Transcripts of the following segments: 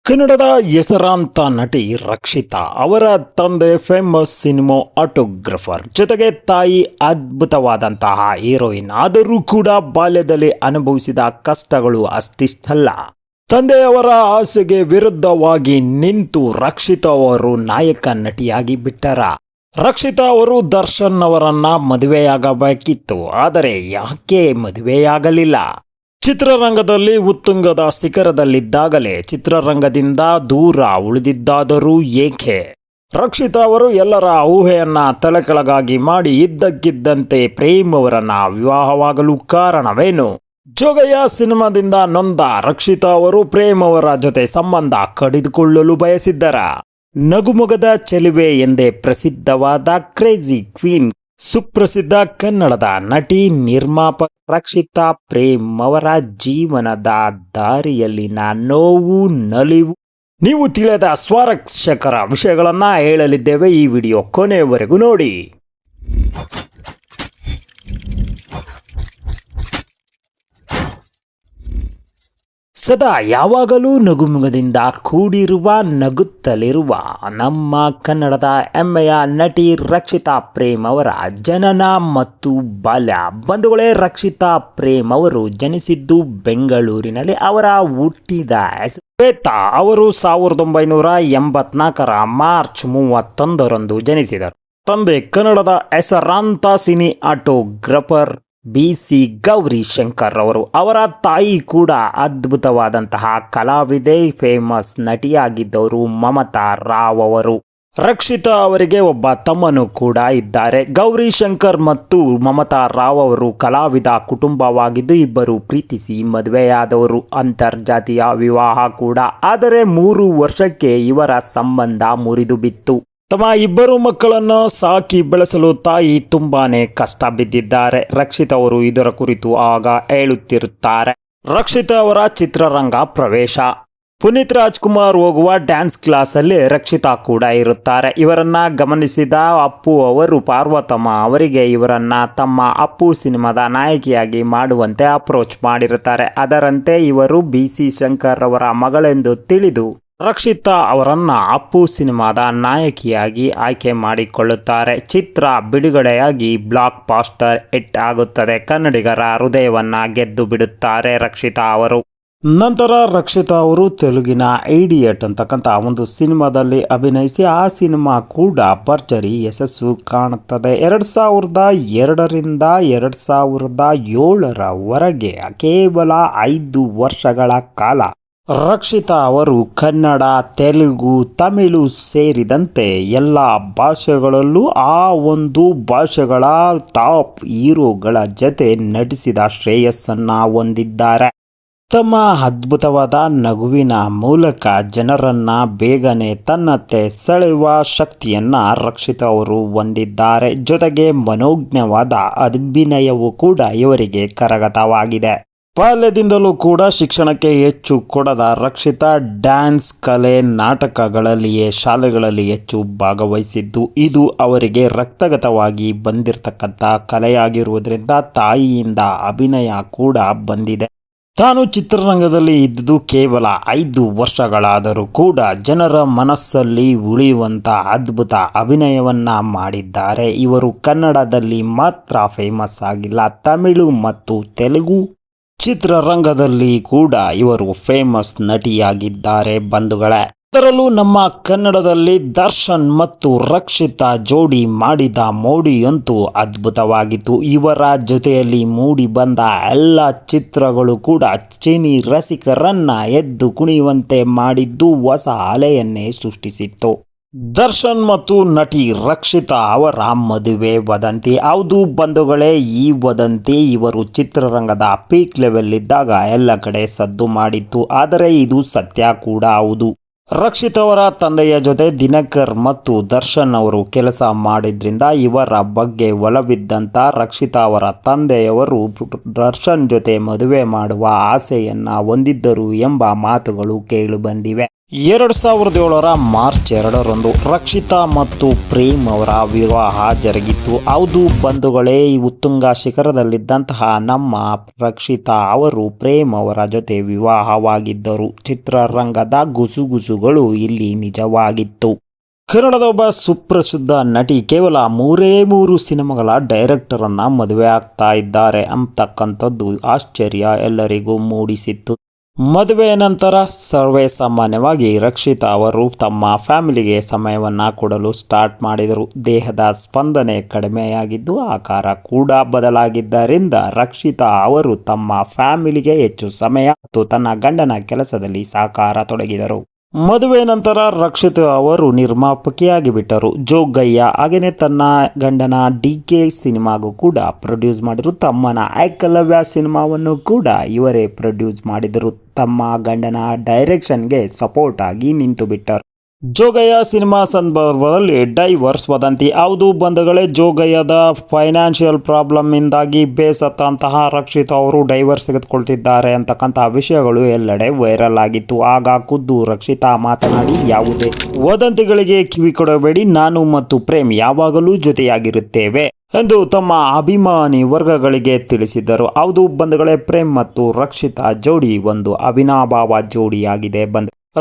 ಕನ್ನಡದ ಹೆಸರಾಂತ ನಟಿ ರಕ್ಷಿತಾ ಅವರ ತಂದೆ ಫೇಮಸ್ ಸಿನಿಮಾ ಆಟೋಗ್ರಾಫರ್, ಜೊತೆಗೆ ತಾಯಿ ಅದ್ಭುತವಾದಂತಹ ಹೀರೋಯಿನ್. ಆದರೂ ಕೂಡ ಬಾಲ್ಯದಲ್ಲಿ ಅನುಭವಿಸಿದ ಕಷ್ಟಗಳು ಅಷ್ಟಿಷ್ಟಲ್ಲ. ತಂದೆಯವರ ಆಸೆಗೆ ವಿರುದ್ಧವಾಗಿ ನಿಂತು ರಕ್ಷಿತಾ ಅವರು ನಾಯಕ ನಟಿಯಾಗಿ ಬಿಟ್ಟರ. ರಕ್ಷಿತಾ ಅವರು ದರ್ಶನ್ ಅವರನ್ನ ಮದುವೆಯಾಗಬೇಕಿತ್ತು, ಆದರೆ ಯಾಕೆ ಮದುವೆಯಾಗಲಿಲ್ಲ? ಚಿತ್ರರಂಗದಲ್ಲಿ ಉತ್ತುಂಗದ ಶಿಖರದಲ್ಲಿದ್ದಾಗಲೇ ಚಿತ್ರರಂಗದಿಂದ ದೂರ ಉಳಿದಿದ್ದಾದರೂ ಏಕೆ? ರಕ್ಷಿತಾ ಅವರು ಎಲ್ಲರ ಊಹೆಯನ್ನ ತಲೆಕೆಳಗಾಗಿ ಮಾಡಿ ಇದ್ದಕ್ಕಿದ್ದಂತೆ ಪ್ರೇಮ್ ಅವರನ್ನ ವಿವಾಹವಾಗಲು ಕಾರಣವೇನು? ಜೋಗಯ್ಯ ಸಿನಿಮಾದಿಂದ ನೊಂದ ರಕ್ಷಿತಾ ಅವರು ಪ್ರೇಮ್ ಅವರ ಜೊತೆ ಸಂಬಂಧ ಕಡಿದುಕೊಳ್ಳಲು ಬಯಸಿದ್ದರ? ನಗುಮೊಗದ ಚೆಲುವೆ ಎಂದೇ ಪ್ರಸಿದ್ಧವಾದ ಕ್ರೇಜಿ ಕ್ವೀನ್, ಸುಪ್ರಸಿದ್ಧ ಕನ್ನಡದ ನಟಿ ನಿರ್ಮಾಪಕ ರಕ್ಷಿತಾ ಪ್ರೇಮ್ ಅವರ ಜೀವನದ ದಾರಿಯಲ್ಲಿನ ನೋವು ನಲಿವು ನೀವು ತಿಳಿಯದ ಸ್ವಾರಸ್ಯಕರ ವಿಷಯಗಳನ್ನ ಹೇಳಲಿದ್ದೇವೆ. ಈ ವಿಡಿಯೋ ಕೊನೆಯವರೆಗೂ ನೋಡಿ. ಸದಾ ಯಾವಾಗಲೂ ನಗುಮುಗದಿಂದ ಕೂಡಿರುವ ನಗುತ್ತಲಿರುವ ನಮ್ಮ ಕನ್ನಡದ ಹೆಮ್ಮೆಯ ನಟಿ ರಕ್ಷಿತಾ ಪ್ರೇಮ್ ಅವರ ಜನನ ಮತ್ತು ಬಾಲ್ಯ. ಬಂಧುಗಳೇ, ರಕ್ಷಿತಾ ಪ್ರೇಮ್ ಅವರು ಜನಿಸಿದ್ದು ಬೆಂಗಳೂರಿನಲ್ಲಿ. ಅವರ ಹುಟ್ಟಿದ ಶ್ವೇತಾ ಅವರು 1984 ಮಾರ್ಚ್ 31 ಜನಿಸಿದರು. ತಂದೆ ಕನ್ನಡದ ಹೆಸರಾಂತ ಸಿನಿ ಆಟೋಗ್ರಾಫರ್ BC ಗೌರಿ ಶಂಕರ್ ಅವರು. ಅವರ ತಾಯಿ ಕೂಡ ಅದ್ಭುತವಾದಂತಹ ಕಲಾವಿದೆ, ಫೇಮಸ್ ನಟಿಯಾಗಿದ್ದವರು ಮಮತಾ ರಾವ್ ಅವರು. ರಕ್ಷಿತಾ ಅವರಿಗೆ ಒಬ್ಬ ತಮ್ಮನು ಕೂಡ ಇದ್ದಾರೆ. ಗೌರಿ ಶಂಕರ್ ಮತ್ತು ಮಮತಾ ರಾವ್ ಅವರು ಕಲಾವಿದ ಕುಟುಂಬವಾಗಿದ್ದು ಇಬ್ಬರು ಪ್ರೀತಿಸಿ ಮದುವೆಯಾದವರು. ಅಂತರ್ಜಾತೀಯ ವಿವಾಹ ಕೂಡ. ಆದರೆ 3 ವರ್ಷಕ್ಕೆ ಇವರ ಸಂಬಂಧ ಮುರಿದು ಬಿತ್ತು. ತಮ್ಮ ಇಬ್ಬರು ಮಕ್ಕಳನ್ನು ಸಾಕಿ ಬೆಳೆಸಲು ತಾಯಿ ತುಂಬಾನೇ ಕಷ್ಟ ಬಿದ್ದಿದ್ದಾರೆ. ರಕ್ಷಿತಾ ಅವರು ಇದರ ಕುರಿತು ಆಗ ಹೇಳುತ್ತಿರುತ್ತಾರೆ. ರಕ್ಷಿತಾ ಅವರ ಚಿತ್ರರಂಗ ಪ್ರವೇಶ. ಪುನೀತ್ ರಾಜ್ಕುಮಾರ್ ಹೋಗುವ ಡ್ಯಾನ್ಸ್ ಕ್ಲಾಸಲ್ಲಿ ರಕ್ಷಿತಾ ಕೂಡ ಇರುತ್ತಾರೆ. ಇವರನ್ನ ಗಮನಿಸಿದ ಅಪ್ಪು ಅವರು ಪಾರ್ವತಮ್ಮ ಅವರಿಗೆ ಇವರನ್ನ ತಮ್ಮ ಅಪ್ಪು ಸಿನಿಮಾದ ನಾಯಕಿಯಾಗಿ ಮಾಡುವಂತೆ ಅಪ್ರೋಚ್ ಮಾಡಿರುತ್ತಾರೆ. ಅದರಂತೆ ಇವರು BC ಶಂಕರ್ ಅವರ ಮಗಳೆಂದು ತಿಳಿದು ರಕ್ಷಿತಾ ಅವರನ್ನ ಅಪ್ಪು ಸಿನಿಮಾದ ನಾಯಕಿಯಾಗಿ ಆಯ್ಕೆ ಮಾಡಿಕೊಳ್ಳುತ್ತಾರೆ. ಚಿತ್ರ ಬಿಡುಗಡೆಯಾಗಿ ಬ್ಲಾಕ್ ಬಾಸ್ಟರ್ ಹಿಟ್ ಆಗುತ್ತದೆ. ಕನ್ನಡಿಗರ ಹೃದಯವನ್ನ ಗೆದ್ದು ಬಿಡುತ್ತಾರೆ ರಕ್ಷಿತಾ ಅವರು. ನಂತರ ರಕ್ಷಿತಾ ಅವರು ತೆಲುಗಿನ ಐಡಿಯಟ್ ಅಂತಕ್ಕಂಥ ಒಂದು ಸಿನಿಮಾದಲ್ಲಿ ಅಭಿನಯಿಸಿ ಆ ಸಿನಿಮಾ ಕೂಡ ಭರ್ಜರಿ ಯಶಸ್ಸು ಕಾಣುತ್ತದೆ. 2002ರಿಂದ 2007ರವರೆಗೆ ಕೇವಲ 5 ವರ್ಷಗಳ ಕಾಲ ರಕ್ಷಿತಾ ಅವರು ಕನ್ನಡ, ತೆಲುಗು, ತಮಿಳು ಸೇರಿದಂತೆ ಎಲ್ಲ ಭಾಷೆಗಳಲ್ಲೂ ಆ ಒಂದು ಭಾಷೆಗಳ ಟಾಪ್ ಹೀರೋಗಳ ಜೊತೆ ನಟಿಸಿದ ಶ್ರೇಯಸ್ಸನ್ನ ಹೊಂದಿದ್ದಾರೆ. ತಮ್ಮ ಅದ್ಭುತವಾದ ನಗುವಿನ ಮೂಲಕ ಜನರನ್ನ ಬೇಗನೆ ತನ್ನತ್ತೆ ಸೆಳೆಯುವ ಶಕ್ತಿಯನ್ನ ರಕ್ಷಿತಾ ಅವರು ಹೊಂದಿದ್ದಾರೆ. ಜೊತೆಗೆ ಮನೋಜ್ಞವಾದ ಅಭಿನಯವೂ ಕೂಡ ಇವರಿಗೆ ಕರಗತವಾಗಿದೆ. ಬಾಲ್ಯದಿಂದಲೂ ಕೂಡ ಶಿಕ್ಷಣಕ್ಕೆ ಹೆಚ್ಚು ಕೊಡದ ರಕ್ಷಿತಾ ಡ್ಯಾನ್ಸ್, ಕಲೆ, ನಾಟಕಗಳಲ್ಲಿಯೇ ಶಾಲೆಗಳಲ್ಲಿ ಹೆಚ್ಚು ಭಾಗವಹಿಸಿದ್ದು ಇದು ಅವರಿಗೆ ರಕ್ತಗತವಾಗಿ ಬಂದಿರತಕ್ಕಂಥ ಕಲೆಯಾಗಿರುವುದರಿಂದ ತಾಯಿಯಿಂದ ಅಭಿನಯ ಕೂಡ ಬಂದಿದೆ. ತಾನು ಚಿತ್ರರಂಗದಲ್ಲಿ ಇದ್ದುದು ಕೇವಲ 5 ವರ್ಷಗಳಾದರೂ ಕೂಡ ಜನರ ಮನಸ್ಸಲ್ಲಿ ಉಳಿಯುವಂಥ ಅದ್ಭುತ ಅಭಿನಯವನ್ನ ಮಾಡಿದ್ದಾರೆ. ಇವರು ಕನ್ನಡದಲ್ಲಿ ಮಾತ್ರ ಫೇಮಸ್ ಆಗಿಲ್ಲ, ತಮಿಳು ಮತ್ತು ತೆಲುಗು ಚಿತ್ರರಂಗದಲ್ಲಿ ಕೂಡ ಇವರು ಫೇಮಸ್ ನಟಿಯಾಗಿದ್ದಾರೆ ಬಂಧುಗಳೇ. ಅದರಲ್ಲೂ ನಮ್ಮ ಕನ್ನಡದಲ್ಲಿ ದರ್ಶನ್ ಮತ್ತು ರಕ್ಷಿತಾ ಜೋಡಿ ಮಾಡಿದ ಮೋಡಿಯಂತೂ ಅದ್ಭುತವಾಗಿತ್ತು. ಇವರ ಜೊತೆಯಲ್ಲಿ ಮೂಡಿ ಬಂದ ಎಲ್ಲ ಚಿತ್ರಗಳು ಕೂಡ ಸಿನಿ ರಸಿಕರನ್ನ ಎದ್ದು ಕುಣಿಯುವಂತೆ ಮಾಡಿದ್ದು ಹೊಸ ಅಲೆಯನ್ನೇ ಸೃಷ್ಟಿಸಿತ್ತು. ದರ್ಶನ್ ಮತ್ತು ನಟಿ ರಕ್ಷಿತಾ ಅವರ ಮದುವೆ ವದಂತಿ. ಹೌದು ಬಂಧುಗಳೇ, ಈ ವದಂತಿ ಇವರು ಚಿತ್ರರಂಗದ ಪೀಕ್ ಲೆವೆಲ್ ಇದ್ದಾಗ ಎಲ್ಲ ಕಡೆ ಸದ್ದು ಮಾಡಿತ್ತು. ಆದರೆ ಇದು ಸತ್ಯ ಕೂಡ ಹೌದು. ರಕ್ಷಿತಾ ಅವರ ತಂದೆಯ ಜೊತೆ ದಿನಕರ್ ಮತ್ತು ದರ್ಶನ್ ಅವರು ಕೆಲಸ ಮಾಡಿದ್ರಿಂದ ಇವರ ಬಗ್ಗೆ ಒಲವಿದ್ದಂಥ ರಕ್ಷಿತಾ ಅವರ ತಂದೆಯವರು ದರ್ಶನ್ ಜೊತೆ ಮದುವೆ ಮಾಡುವ ಆಸೆಯನ್ನ ಹೊಂದಿದ್ದರು ಎಂಬ ಮಾತುಗಳು ಕೇಳಿಬಂದಿವೆ. 2007 ಮಾರ್ಚ್ 2ರಂದು ರಕ್ಷಿತಾ ಮತ್ತು ಪ್ರೇಮ್ ಅವರ ವಿವಾಹ ಜರುಗಿತ್ತು. ಹೌದು ಬಂಧುಗಳೇ, ಉತ್ತುಂಗ ಶಿಖರದಲ್ಲಿದ್ದಂತಹ ನಮ್ಮ ರಕ್ಷಿತಾ ಅವರು ಪ್ರೇಮ್ ಅವರ ಜೊತೆ ವಿವಾಹವಾಗಿದ್ದರು. ಚಿತ್ರರಂಗದ ಗುಸುಗುಸುಗಳು ಇಲ್ಲಿ ನಿಜವಾಗಿತ್ತು. ಕನ್ನಡದ ಒಬ್ಬ ಸುಪ್ರಸಿದ್ಧ ನಟಿ ಕೇವಲ 3 ಸಿನಿಮಾಗಳ ಡೈರೆಕ್ಟರ್ ಅನ್ನ ಮದುವೆ ಆಗ್ತಾ ಇದ್ದಾರೆ ಅಂತಕ್ಕಂಥದ್ದು ಆಶ್ಚರ್ಯ ಎಲ್ಲರಿಗೂ ಮೂಡಿಸಿತ್ತು. ಮದುವೆಯ ನಂತರ ಸರ್ವೇ ಸಾಮಾನ್ಯವಾಗಿ ರಕ್ಷಿತಾ ಅವರು ತಮ್ಮ ಫ್ಯಾಮಿಲಿಗೆ ಸಮಯವನ್ನು ಕೊಡಲು ಸ್ಟಾರ್ಟ್ ಮಾಡಿದರು. ದೇಹದ ಸ್ಪಂದನೆ ಕಡಿಮೆಯಾಗಿದ್ದು ಆಕಾರ ಕೂಡ ಬದಲಾಗಿದ್ದರಿಂದ ರಕ್ಷಿತಾ ಅವರು ತಮ್ಮ ಫ್ಯಾಮಿಲಿಗೆ ಹೆಚ್ಚು ಸಮಯ ಮತ್ತು ತನ್ನ ಗಂಡನ ಕೆಲಸದಲ್ಲಿ ಸಹಕಾರ ತೊಡಗಿದರು. ಮದುವೆ ನಂತರ ರಕ್ಷಿತಾ ಅವರು ನಿರ್ಮಾಪಕಿಯಾಗಿ ಬಿಟ್ಟರು. ಜೋಗಯ್ಯ ಹಾಗೆಯೇ ತನ್ನ ಗಂಡನ ಡಿಕೆ ಸಿನಿಮಾಗೂ ಕೂಡ ಪ್ರೊಡ್ಯೂಸ್ ಮಾಡಿದರು. ತಮ್ಮನ ಏಕಲವ್ಯ ಸಿನಿಮಾವನ್ನು ಕೂಡ ಇವರೇ ಪ್ರೊಡ್ಯೂಸ್ ಮಾಡಿದರು. ತಮ್ಮ ಗಂಡನ ಡೈರೆಕ್ಷನ್ಗೆ ಸಪೋರ್ಟ್ ಆಗಿ ನಿಂತು ಬಿಟ್ಟರು. ಜೋಗಯ್ಯ ಸಿನಿಮಾ ಸಂದರ್ಭದಲ್ಲಿ ಡೈವರ್ಸ್ ವದಂತಿ. ಹೌದು ಬಂಧುಗಳೇ, ಜೋಗಯ್ಯದ ಫೈನಾನ್ಷಿಯಲ್ ಪ್ರಾಬ್ಲಮ್ ಇಂದಾಗಿ ಬೇಸತ್ತಂತಹ ರಕ್ಷಿತಾ ಅವರು ಡೈವರ್ಸ್ ತೆಗೆದುಕೊಳ್ತಿದ್ದಾರೆ ಅಂತಕ್ಕಂಥ ವಿಷಯಗಳು ಎಲ್ಲೆಡೆ ವೈರಲ್ ಆಗಿತ್ತು. ಆಗ ಖುದ್ದು ರಕ್ಷಿತಾ ಮಾತನಾಡಿ, ಯಾವುದೇ ವದಂತಿಗಳಿಗೆ ಕಿವಿ ಕೊಡಬೇಡಿ, ನಾನು ಮತ್ತು ಪ್ರೇಮ್ ಯಾವಾಗಲೂ ಜೊತೆಯಾಗಿರುತ್ತೇವೆ ಎಂದು ತಮ್ಮ ಅಭಿಮಾನಿ ವರ್ಗಗಳಿಗೆ ತಿಳಿಸಿದ್ದರು. ಹೌದು ಬಂಧುಗಳೇ, ಪ್ರೇಮ್ ಮತ್ತು ರಕ್ಷಿತಾ ಜೋಡಿ ಒಂದು ಅವಿನಾಭಾವ ಜೋಡಿಯಾಗಿದೆ.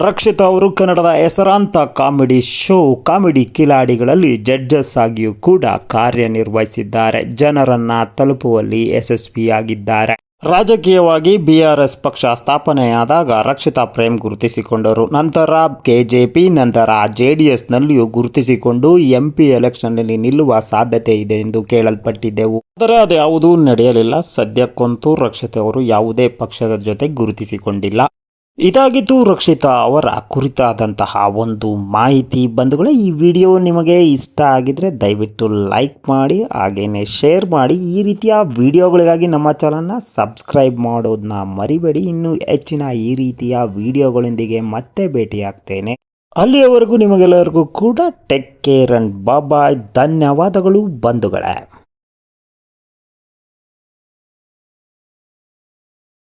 ರಕ್ಷಿತಾ ಅವರು ಕನ್ನಡದ ಹೆಸರಾಂತ ಕಾಮಿಡಿ ಶೋ ಕಾಮಿಡಿ ಕಿಲಾಡಿಗಳಲ್ಲಿ ಜಡ್ಜಸ್ ಆಗಿಯೂ ಕೂಡ ಕಾರ್ಯನಿರ್ವಹಿಸಿದ್ದಾರೆ. ಜನರನ್ನ ತಲುಪುವಲ್ಲಿ ಯಶಸ್ವಿಯಾಗಿದ್ದಾರೆ. ರಾಜಕೀಯವಾಗಿ BRS ಪಕ್ಷ ಸ್ಥಾಪನೆಯಾದಾಗ ರಕ್ಷಿತಾ ಪ್ರೇಮ್ ಗುರುತಿಸಿಕೊಂಡರು. ನಂತರ KJP, ನಂತರ JDSನಲ್ಲಿಯೂ ಗುರುತಿಸಿಕೊಂಡು MP ಎಲೆಕ್ಷನ್ನಲ್ಲಿ ನಿಲ್ಲುವ ಸಾಧ್ಯತೆ ಇದೆ ಎಂದು ಕೇಳಲ್ಪಟ್ಟಿದ್ದೆವು. ಆದರೆ ಅದ್ಯಾವುದೂ ನಡೆಯಲಿಲ್ಲ. ಸದ್ಯಕ್ಕಂತೂ ರಕ್ಷಿತಾ ಅವರು ಯಾವುದೇ ಪಕ್ಷದ ಜೊತೆ ಗುರುತಿಸಿಕೊಂಡಿಲ್ಲ. ಇದಾಗಿತ್ತು ರಕ್ಷಿತಾ ಅವರ ಕುರಿತಾದಂತಹ ಒಂದು ಮಾಹಿತಿ. ಬಂಧುಗಳೇ, ಈ ವಿಡಿಯೋ ನಿಮಗೆ ಇಷ್ಟ ಆಗಿದ್ರೆ ದಯವಿಟ್ಟು ಲೈಕ್ ಮಾಡಿ, ಹಾಗೇನೆ ಶೇರ್ ಮಾಡಿ. ಈ ರೀತಿಯ ವಿಡಿಯೋಗಳಿಗಾಗಿ ನಮ್ಮ ಚಾನಲ್ನ ಸಬ್ಸ್ಕ್ರೈಬ್ ಮಾಡೋದನ್ನ ಮರಿಬೇಡಿ. ಇನ್ನು ಹೆಚ್ಚಿನ ಈ ರೀತಿಯ ವಿಡಿಯೋಗಳೊಂದಿಗೆ ಮತ್ತೆ ಭೇಟಿಯಾಗ್ತೇನೆ. ಅಲ್ಲಿಯವರೆಗೂ ನಿಮಗೆಲ್ಲರಿಗೂ ಕೂಡ ಟೇಕ್ ಕೇರ್ ಅಂಡ್ ಬಾಯ್. ಧನ್ಯವಾದಗಳು ಬಂಧುಗಳೇ.